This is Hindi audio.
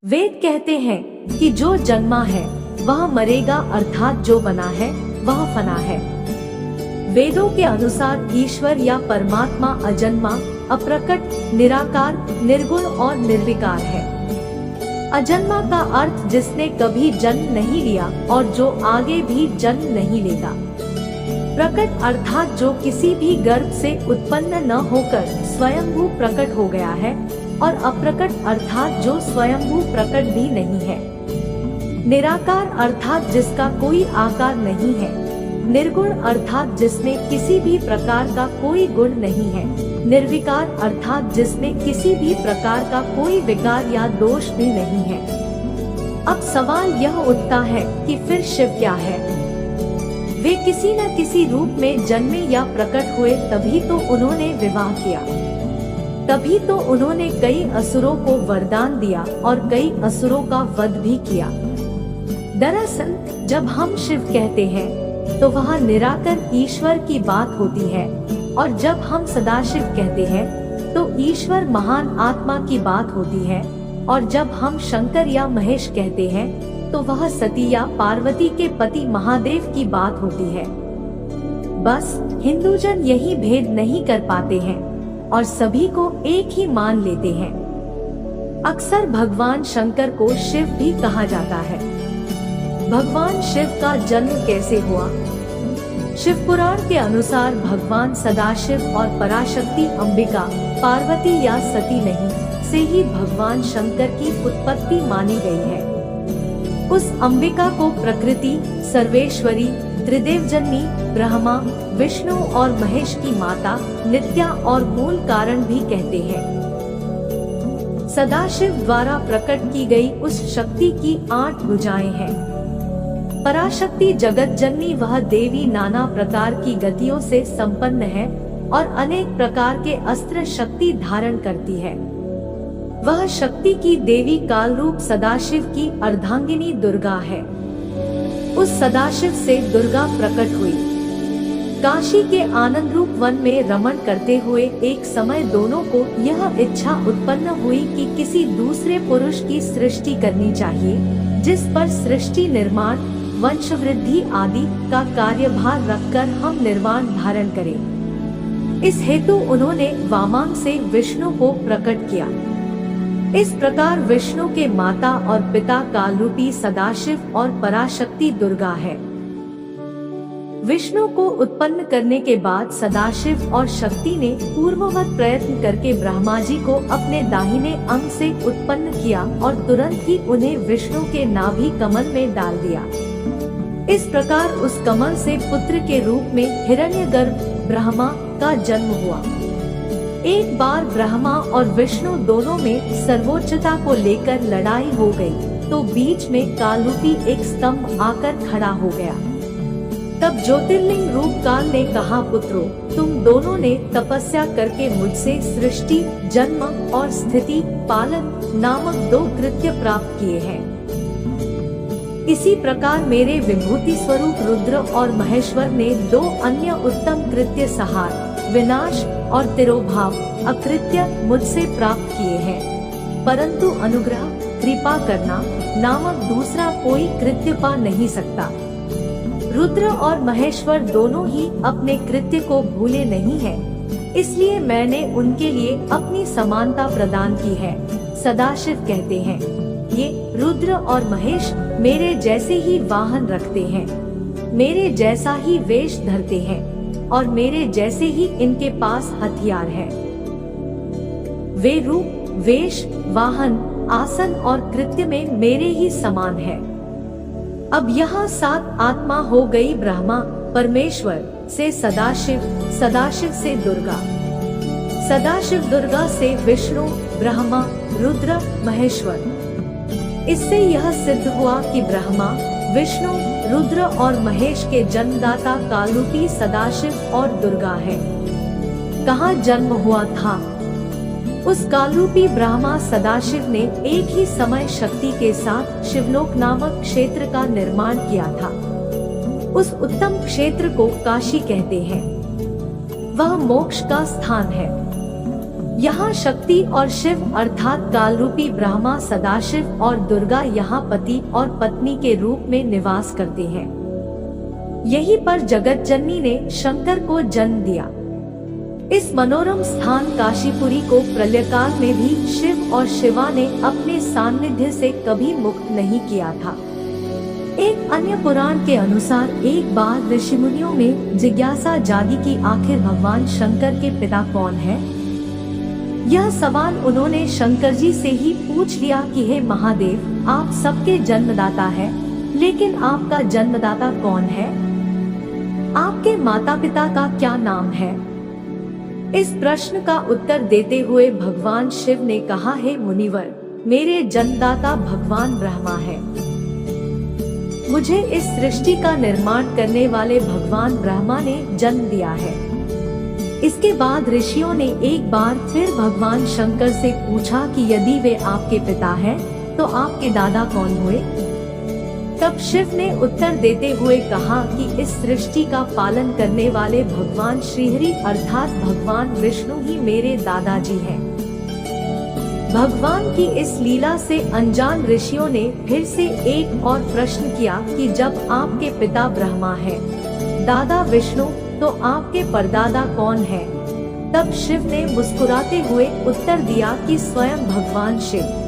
वेद कहते हैं कि जो जन्मा है वह मरेगा, अर्थात जो बना है वह फना है। वेदों के अनुसार ईश्वर या परमात्मा अजन्मा, अप्रकट, निराकार, निर्गुण और निर्विकार है। अजन्मा का अर्थ जिसने कभी जन्म नहीं लिया और जो आगे भी जन्म नहीं लेगा। प्रकट अर्थात जो किसी भी गर्भ से उत्पन्न न होकर स्वयंभू प्रकट हो गया है, और अप्रकट अर्थात जो स्वयंभू प्रकट भी नहीं है। निराकार अर्थात जिसका कोई आकार नहीं है। निर्गुण अर्थात जिसमें किसी भी प्रकार का कोई गुण नहीं है। निर्विकार अर्थात जिसमें किसी भी प्रकार का कोई विकार या दोष भी नहीं है। अब सवाल यह उठता है कि फिर शिव क्या है? वे किसी न किसी रूप में जन्मे या प्रकट हुए, तभी तो उन्होंने विवाह किया, तभी तो उन्होंने कई असुरों को वरदान दिया और कई असुरों का वध भी किया। दरअसल जब हम शिव कहते हैं तो वह निराकार ईश्वर की बात होती है, और जब हम सदाशिव कहते हैं तो ईश्वर महान आत्मा की बात होती है, और जब हम शंकर या महेश कहते हैं तो वह सती या पार्वती के पति महादेव की बात होती है। बस हिंदूजन यही भेद नहीं कर पाते हैं और सभी को एक ही मान लेते हैं। अक्सर भगवान शंकर को शिव भी कहा जाता है। भगवान शिव का जन्म कैसे हुआ? शिव पुराण के अनुसार भगवान सदाशिव और पराशक्ति अंबिका, पार्वती या सती नहीं से ही भगवान शंकर की उत्पत्ति मानी गई है। उस अंबिका को प्रकृति, सर्वेश्वरी, त्रिदेव जननी, ब्रह्मा, विष्णु और महेश की माता, नित्या और मूल कारण भी कहते हैं। सदाशिव द्वारा प्रकट की गई उस शक्ति की 8 भुजाएं हैं। पराशक्ति जगत जननी वह देवी नाना प्रकार की गतियों से संपन्न है और अनेक प्रकार के अस्त्र शक्ति धारण करती है। वह शक्ति की देवी काल रूप सदाशिव की अर्धांगिनी दुर्गा है। उस सदाशिव से दुर्गा प्रकट हुई। काशी के आनंद रूप वन में रमण करते हुए एक समय दोनों को यह इच्छा उत्पन्न हुई कि किसी दूसरे पुरुष की सृष्टि करनी चाहिए, जिस पर सृष्टि निर्माण, वंशवृद्धि आदि का कार्यभार रखकर हम निर्वाण धारण करें। इस हेतु उन्होंने वामांग से विष्णु को प्रकट किया। इस प्रकार विष्णु के माता और पिता कालरूपी सदाशिव और पराशक्ति दुर्गा है। विष्णु को उत्पन्न करने के बाद सदाशिव और शक्ति ने पूर्ववत प्रयत्न करके ब्रह्मा जी को अपने दाहिने अंग से उत्पन्न किया और तुरंत ही उन्हें विष्णु के नाभि कमल में डाल दिया। इस प्रकार उस कमल से पुत्र के रूप में हिरण्यगर्भ ब्रह्मा का जन्म हुआ। एक बार ब्रह्मा और विष्णु दोनों में सर्वोच्चता को लेकर लड़ाई हो गई, तो बीच में कालरूपी एक स्तंभ आकर खड़ा हो गया। तब ज्योतिर्लिंग रूप काल ने कहा, पुत्रों, तुम दोनों ने तपस्या करके मुझसे सृष्टि, जन्म और स्थिति, पालन नामक 2 कृत्य प्राप्त किए हैं। इसी प्रकार मेरे विभूति स्वरूप रुद्र और महेश्वर ने 2 अन्य उत्तम कृत्य, संहार, विनाश और तिरोभाव अकृत्य मुझसे प्राप्त किए हैं, परंतु अनुग्रह, कृपा करना नामक दूसरा कोई कृत्य पा नहीं सकता। रुद्र और महेश्वर दोनों ही अपने कृत्य को भूले नहीं हैं, इसलिए मैंने उनके लिए अपनी समानता प्रदान की है। सदाशिव कहते हैं, ये रुद्र और महेश मेरे जैसे ही वाहन रखते हैं, मेरे जैसा ही वेश धरते हैं और मेरे जैसे ही इनके पास हथियार है। वे रूप, वेश, वाहन, आसन और कृत्य में मेरे ही समान है। अब यहाँ 7 आत्मा हो गई। ब्रह्मा परमेश्वर से सदाशिव, सदाशिव से दुर्गा, सदाशिव दुर्गा से विष्णु, ब्रह्मा, रुद्र, महेश्वर। इससे यह सिद्ध हुआ कि ब्रह्मा, विष्णु, रुद्र और महेश के जन्मदाता कालरूपी सदाशिव और दुर्गा है। कहाँ जन्म हुआ था? उस कालरूपी ब्रह्मा सदाशिव ने एक ही समय शक्ति के साथ शिवलोक नामक क्षेत्र का निर्माण किया था। उस उत्तम क्षेत्र को काशी कहते हैं। वह मोक्ष का स्थान है। यहाँ शक्ति और शिव अर्थात कालरूपी ब्रह्मा, सदाशिव और दुर्गा यहाँ पति और पत्नी के रूप में निवास करते हैं। यहीं पर जगत जननी ने शंकर को जन्म दिया। इस मनोरम स्थान काशीपुरी को प्रलयकाल में भी शिव और शिवा ने अपने सान्निध्य से कभी मुक्त नहीं किया था। एक अन्य पुराण के अनुसार एक बार ऋषि मुनियों में जिज्ञासा जागी कि आखिर भगवान शंकर के पिता कौन है। यह सवाल उन्होंने शंकर जी से ही पूछ लिया कि हे महादेव, आप सबके जन्मदाता हैं, लेकिन आपका जन्मदाता कौन है? आपके माता पिता का क्या नाम है? इस प्रश्न का उत्तर देते हुए भगवान शिव ने कहा, हे मुनिवर, मेरे जन्मदाता भगवान ब्रह्मा है। मुझे इस सृष्टि का निर्माण करने वाले भगवान ब्रह्मा ने जन्म दिया है। इसके बाद ऋषियों ने एक बार फिर भगवान शंकर से पूछा कि यदि वे आपके पिता हैं, तो आपके दादा कौन हुए? तब शिव ने उत्तर देते हुए कहा कि इस सृष्टि का पालन करने वाले भगवान श्रीहरि अर्थात भगवान विष्णु ही मेरे दादाजी हैं। भगवान की इस लीला से अनजान ऋषियों ने फिर से एक और प्रश्न किया कि जब आपके पिता ब्रह्मा हैं, दादा विष्णु, तो आपके परदादा कौन है? तब शिव ने मुस्कुराते हुए उत्तर दिया कि स्वयं भगवान शिव।